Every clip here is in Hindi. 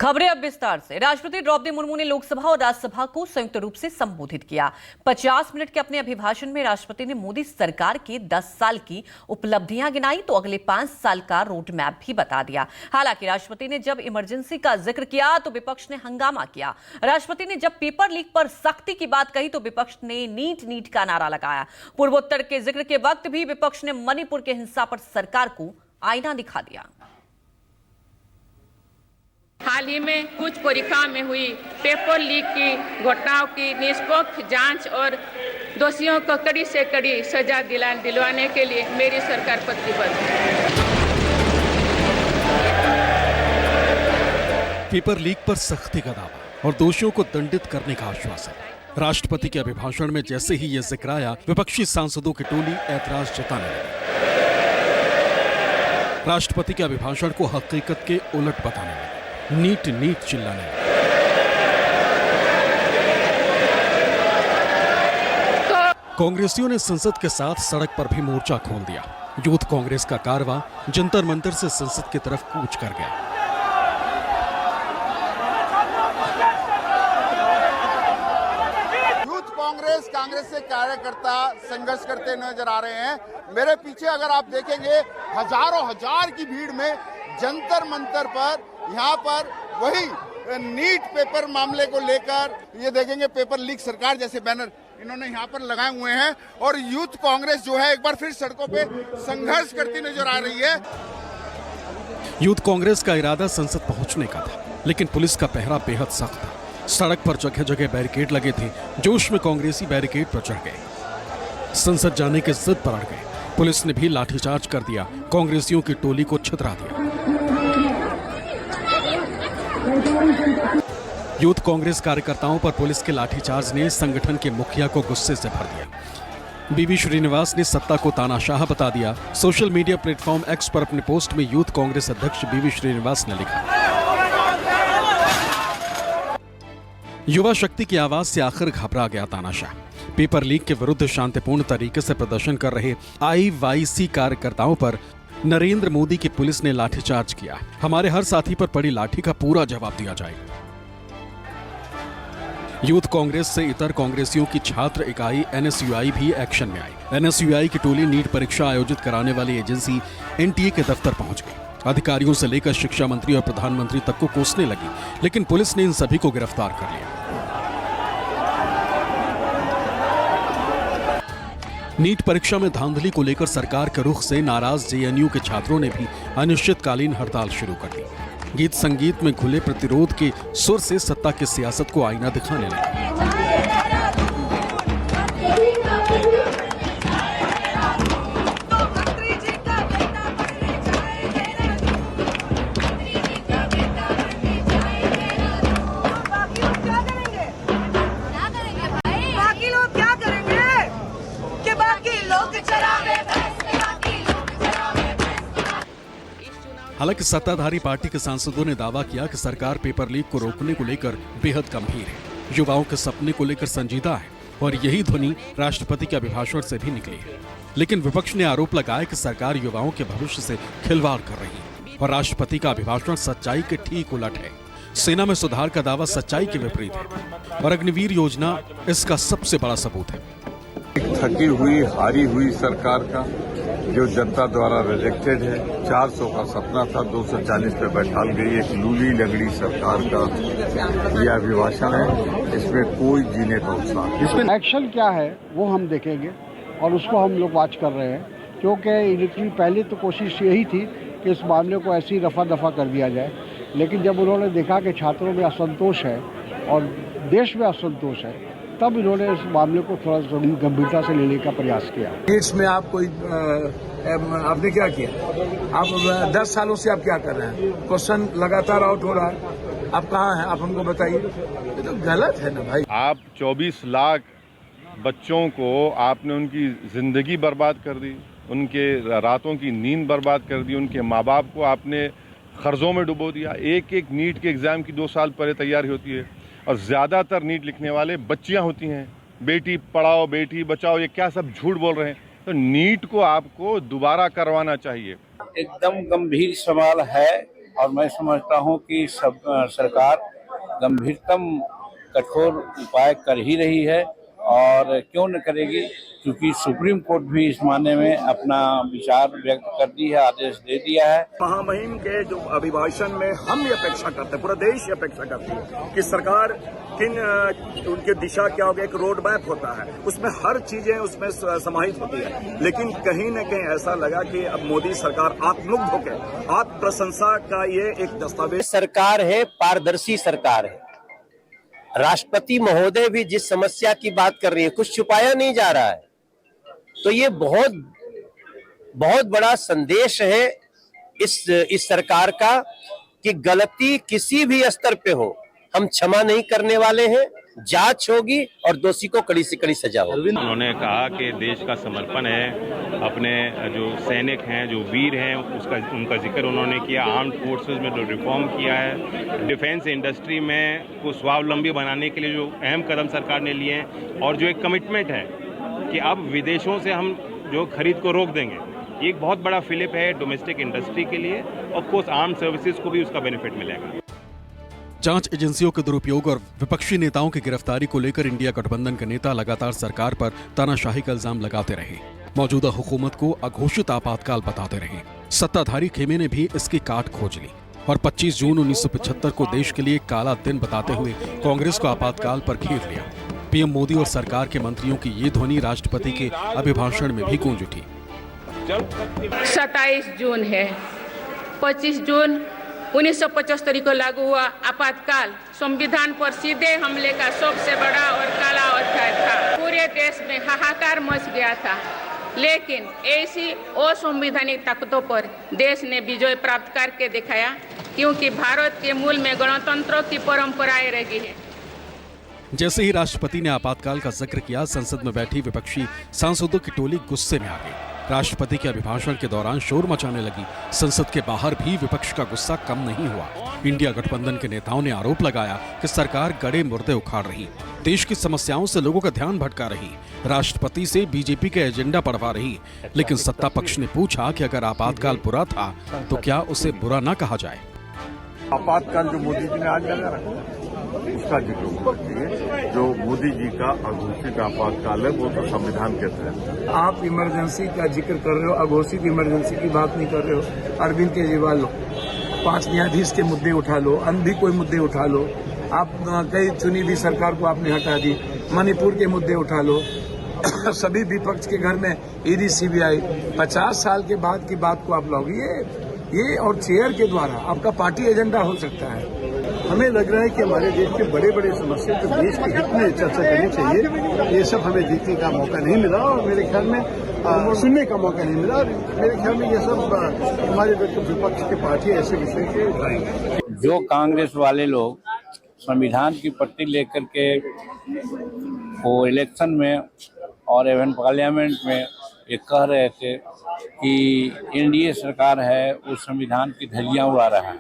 खबरें अब विस्तार से। राष्ट्रपति द्रौपदी मुर्मू ने लोकसभा और राज्यसभा को संयुक्त रूप से संबोधित किया। 50 मिनट के अपने अभिभाषण में राष्ट्रपति ने मोदी सरकार के 10 साल की उपलब्धियां गिनाई तो अगले 5 साल का रोड मैप भी बता दिया। हालांकि राष्ट्रपति ने जब इमरजेंसी का जिक्र किया तो विपक्ष ने हंगामा किया। राष्ट्रपति ने जब पेपर लीक पर सख्ती की बात कही तो विपक्ष ने नीट नीट का नारा लगाया। पूर्वोत्तर के जिक्र के वक्त भी विपक्ष ने मणिपुर के हिंसा पर सरकार को आईना दिखा दिया। हाल ही में कुछ परीक्षाओं में हुई पेपर लीक की घटनाओं की निष्पक्ष जांच और दोषियों को कड़ी से कड़ी सजा दिलवाने के लिए मेरी सरकार प्रतिबद्ध है। पेपर लीक पर सख्ती का दावा और दोषियों को दंडित करने का आश्वासन। राष्ट्रपति के अभिभाषण में जैसे ही ये जिक्र आया, विपक्षी सांसदों की टोली ऐतराज जताने लगी। राष्ट्रपति के अभिभाषण को हकीकत के उलट बताने लगे, नीट नीट चिल्लाने लगे। कांग्रेसियों ने संसद के साथ सड़क पर भी मोर्चा खोल दिया। यूथ कांग्रेस का कारवां जंतर मंतर से संसद की तरफ कूच कर गया। कांग्रेस से कार्यकर्ता संघर्ष करते नजर आ रहे हैं। मेरे पीछे अगर आप देखेंगे, हजारों हजार की भीड़ में जंतर मंतर पर यहाँ पर वही नीट पेपर मामले को लेकर ये देखेंगे, पेपर लीक सरकार जैसे बैनर इन्होंने यहाँ पर लगाए हुए हैं और यूथ कांग्रेस जो है एक बार फिर सड़कों पे संघर्ष करती नजर आ रही है। यूथ कांग्रेस का इरादा संसद पहुंचने का था, लेकिन पुलिस का पहरा बेहद सख्त था। सड़क पर जगह जगह बैरिकेड लगे थे। जोश में कांग्रेसी बैरिकेड पर चढ़ गए, संसद जाने के जिद पर अड़ गए। पुलिस ने भी लाठीचार्ज कर दिया, कांग्रेसियों की टोली को छितरा दिया। यूथ कांग्रेस कार्यकर्ताओं पर पुलिस के लाठीचार्ज ने संगठन के मुखिया को गुस्से से भर दिया। बीवी श्रीनिवास ने सत्ता को तानाशाह बता दिया। सोशल मीडिया प्लेटफॉर्म एक्स पर अपने पोस्ट में यूथ कांग्रेस अध्यक्ष बीवी श्रीनिवास ने लिखा, युवा शक्ति की आवाज से आखिर घबरा गया तानाशाह। पेपर लीक के विरुद्ध शांतिपूर्ण तरीके से प्रदर्शन कर रहे IYC कार्यकर्ताओं पर नरेंद्र मोदी की पुलिस ने लाठीचार्ज किया। हमारे हर साथी पर पड़ी लाठी का पूरा जवाब दिया जाएगा। यूथ कांग्रेस से इतर कांग्रेसियों की छात्र इकाई NSUI भी एक्शन में आई। NSUI की टोली नीट परीक्षा आयोजित कराने वाली एजेंसी NTA के दफ्तर पहुंच गई। अधिकारियों से लेकर शिक्षा मंत्री और प्रधानमंत्री तक को कोसने लगी, लेकिन पुलिस ने इन सभी को गिरफ्तार कर लिया। नीट परीक्षा में धांधली को लेकर सरकार के रुख से नाराज JNU के छात्रों ने भी अनिश्चितकालीन हड़ताल शुरू कर दी। गीत संगीत में घुले प्रतिरोध के सुर से सत्ता की सियासत को आईना दिखाने लगे। हालांकि सत्ताधारी पार्टी के सांसदों ने दावा किया कि सरकार पेपर लीक को रोकने को लेकर बेहद गंभीर है, युवाओं के सपने को लेकर संजीदा है और यही ध्वनि राष्ट्रपति के अभिभाषण से भी निकली है। लेकिन विपक्ष ने आरोप लगाया कि सरकार युवाओं के भविष्य से खिलवाड़ कर रही है और राष्ट्रपति का अभिभाषण सच्चाई के ठीक उलट है। सेना में सुधार का दावा सच्चाई के विपरीत है और अग्निवीर योजना इसका सबसे बड़ा सबूत है। थकी हुई हारी हुई सरकार का जो जनता द्वारा रिजेक्टेड है, 400 का सपना था 240 पे बैठाल गई एक लूली लगड़ी सरकार का यह अभिभाषण है। इसमें कोई जीने का उत्साह। इसमें एक्शन क्या है वो हम देखेंगे और उसको हम लोग वॉच कर रहे हैं, क्योंकि इनकी पहले तो कोशिश यही थी कि इस मामले को ऐसे ही रफा दफा कर दिया जाए, लेकिन जब उन्होंने देखा कि छात्रों में असंतोष है और देश में असंतोष है, तब इन्होंने इस मामले को थोड़ा गंभीरता से लेने का प्रयास किया। नीट्स में आप कोई आपने क्या किया? आप 10 सालों से आप क्या कर रहे हैं? क्वेश्चन लगातार आउट हो रहा है, आप कहाँ हैं? आप हमको बताइए। ये तो गलत है ना भाई। आप 24 लाख बच्चों को आपने उनकी जिंदगी बर्बाद कर दी, उनके रातों की नींद बर्बाद कर दी, उनके माँ बाप को आपने कर्जों में डुबो दिया। एक एक नीट के एग्जाम की 2 साल पहले तैयारी होती है और ज्यादातर नीट लिखने वाले बच्चियां होती हैं। बेटी पढ़ाओ बेटी बचाओ, ये क्या सब झूठ बोल रहे हैं। तो नीट को आपको दोबारा करवाना चाहिए। एकदम गंभीर सवाल है और मैं समझता हूं कि सब सरकार गंभीरतम कठोर उपाय कर ही रही है और क्यों न करेगी, क्योंकि सुप्रीम कोर्ट भी इस मामले में अपना विचार व्यक्त कर दी है, आदेश दे दिया है। महामहिम के जो अभिभाषण में हम ये अपेक्षा करते हैं, पूरा देश ये अपेक्षा करती है कि सरकार किन उनकी दिशा क्या होगी, एक रोड मैप होता है, उसमें हर चीजें उसमें समाहित होती है। लेकिन कहीं न कहीं ऐसा लगा कि अब मोदी सरकार आत्ममुग्ध होकर आत्म प्रशंसा का ये एक दस्तावेज सरकार है, पारदर्शी सरकार है। राष्ट्रपति महोदय भी जिस समस्या की बात कर रही है, कुछ छुपाया नहीं जा रहा है, तो ये बहुत बड़ा संदेश है इस सरकार का कि गलती किसी भी स्तर पे हो, हम क्षमा नहीं करने वाले हैं, जांच होगी और दोषी को कड़ी से कड़ी सजा होगी। उन्होंने कहा कि देश का समर्पण है, अपने जो सैनिक हैं, जो वीर हैं, उनका जिक्र उन्होंने किया। आर्म्ड फोर्सेस में जो रिफॉर्म किया है, डिफेंस इंडस्ट्री में को स्वावलंबी बनाने के लिए जो अहम कदम सरकार ने लिए हैं, और जो एक कमिटमेंट है कि अब विदेशों से हम जो खरीद को रोक देंगे, ये एक बहुत बड़ा फिलिप है डोमेस्टिक इंडस्ट्री के लिए। ऑफ कोर्स आर्म्ड सर्विसेज को भी उसका बेनिफिट मिलेगा। जांच एजेंसियों के दुरुपयोग और विपक्षी नेताओं की गिरफ्तारी को लेकर इंडिया गठबंधन के नेता लगातार सरकार पर तानाशाही का इल्जाम लगाते रहे, मौजूदा हुकूमत को अघोषित आपातकाल बताते रहे। सत्ताधारी खेमे ने भी इसकी काट खोज ली और 25 जून 1975 को देश के लिए काला दिन बताते हुए कांग्रेस को आपातकाल पर घेर लिया। पीएम मोदी और सरकार के मंत्रियों की ये ध्वनि राष्ट्रपति के अभिभाषण में भी गूंज उठी। 27 जून है, 25 जून 1975 को लागू हुआ आपातकाल संविधान पर सीधे हमले का सबसे बड़ा और काला अध्याय था। पूरे देश में हाहाकार मच गया था, लेकिन ऐसी असंवैधानिक ताकतों पर देश ने विजय प्राप्त करके दिखाया, क्योंकि भारत के मूल में गणतंत्र की परंपराएं रही है। जैसे ही राष्ट्रपति ने आपातकाल का जिक्र किया, संसद में बैठी विपक्षी सांसदों की टोली गुस्से में आ गई। राष्ट्रपति के अभिभाषण के दौरान शोर मचाने लगी। संसद के बाहर भी विपक्ष का गुस्सा कम नहीं हुआ। इंडिया गठबंधन के नेताओं ने आरोप लगाया कि सरकार गड़े मुर्दे उखाड़ रही, देश की समस्याओं से लोगों का ध्यान भटका रही, राष्ट्रपति से बीजेपी के एजेंडा पढ़वा रही। लेकिन सत्ता पक्ष ने पूछा कि अगर आपातकाल बुरा था तो क्या उसे बुरा न कहा जाए। आपातकाल जो मोदी जी ने आज लगा रखा उसका जिक्र होना चाहिए। जो मोदी जी का अघोषित आपातकाल है वो तो संविधान के तहत। आप इमरजेंसी का जिक्र कर रहे हो, अघोषित इमरजेंसी की बात नहीं कर रहे हो। अरविंद केजरीवाल लो, 5 न्यायाधीश के मुद्दे उठा लो, अन्य भी कोई मुद्दे उठा लो। आप कई चुनी हुई सरकार को आपने हटा दी, मणिपुर के मुद्दे उठा लो। सभी विपक्ष के घर में ईडी सीबीआई, 50 साल के बाद की बात को आप लाओगे। ये और चेयर के द्वारा आपका पार्टी एजेंडा हो सकता है। हमें लग रहा है कि हमारे देश के बड़े बड़े समस्या तो देश के हित में चर्चा करनी चाहिए। ये सब हमें देखने का मौका नहीं मिला और मेरे ख्याल में सुनने का मौका नहीं मिला। मेरे ख्याल में ये सब हमारे विपक्ष की पार्टी ऐसे विषय के उठाएंगे। जो कांग्रेस वाले लोग संविधान की पट्टी लेकर के वो इलेक्शन में और इवन पार्लियामेंट में ये कह रहे थे कि एनडीए सरकार है, उस संविधान की धज्जियां उड़ा रहा है,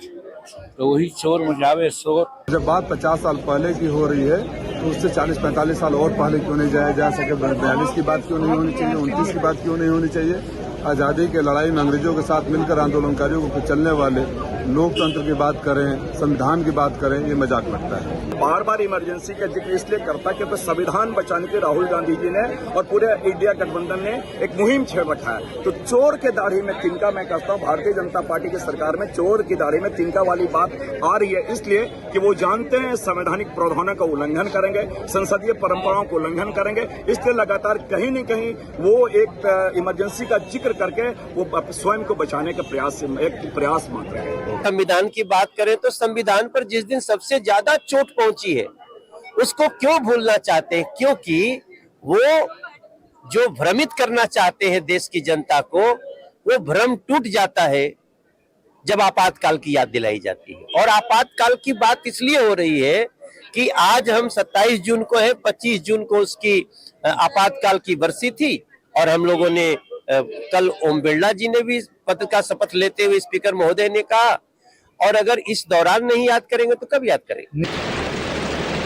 तो वही शोर मचावे शोर। जब बात 50 साल पहले की हो रही है तो उससे 40-45 साल और पहले क्यों नहीं जाया जा सके। 42 की बात क्यों नहीं होनी चाहिए, 29 की बात क्यों नहीं होनी चाहिए। आज़ादी के लड़ाई में अंग्रेजों के साथ मिलकर आंदोलनकारियों को चलने वाले लोकतंत्र की बात करें, संविधान की बात करें, ये मजाक लगता है। बार बार इमरजेंसी का जिक्र इसलिए करता है कि संविधान बचाने के राहुल गांधी जी ने और पूरे इंडिया गठबंधन ने एक मुहिम छेड़ रखा है। तो चोर के दाढ़ी में तिनका, मैं कहता हूँ भारतीय जनता पार्टी की सरकार में चोर की दाढ़ी में तिनका वाली बात आ रही है, इसलिए कि वो जानते हैं संवैधानिक प्रावधानों का उल्लंघन करेंगे, संसदीय परंपराओं का उल्लंघन करेंगे। इसलिए लगातार कहीं न कहीं वो एक इमरजेंसी का जिक्र करके वो स्वयं को बचाने का प्रयास मान रहे हैं। संविधान की बात करें तो संविधान पर जिस दिन सबसे ज्यादा चोट पहुंची है उसको क्यों भूलना चाहते हैं? क्योंकि वो जो भ्रमित करना चाहते हैं देश की जनता को, वो भ्रम टूट जाता है जब आपातकाल की याद दिलाई जाती है। और आपातकाल की बात इसलिए हो रही है कि आज हम 27 जून को है, 25 जून को उसकी आपातकाल की बरसी थी और हम लोगों ने कल ओम बिरला जी ने भी पद का शपथ लेते हुए स्पीकर महोदय ने कहा, और अगर इस दौरान नहीं याद करेंगे तो कब याद करेंगे?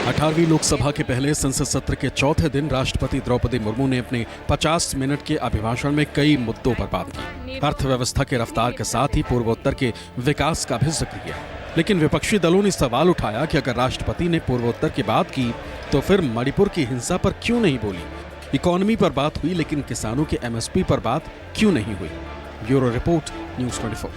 18वीं लोकसभा के पहले संसद सत्र के चौथे दिन राष्ट्रपति द्रौपदी मुर्मू ने अपने 50 मिनट के अभिभाषण में कई मुद्दों पर बात की। अर्थव्यवस्था के रफ्तार के साथ ही पूर्वोत्तर के विकास का भी जिक्र किया। लेकिन विपक्षी दलों ने सवाल उठाया कि अगर राष्ट्रपति ने पूर्वोत्तर की बात की तो फिर मणिपुर की हिंसा पर क्यों नहीं बोली। इकोनॉमी पर बात हुई लेकिन किसानों के MSP पर बात क्यों नहीं हुई। Bureau report, news 24।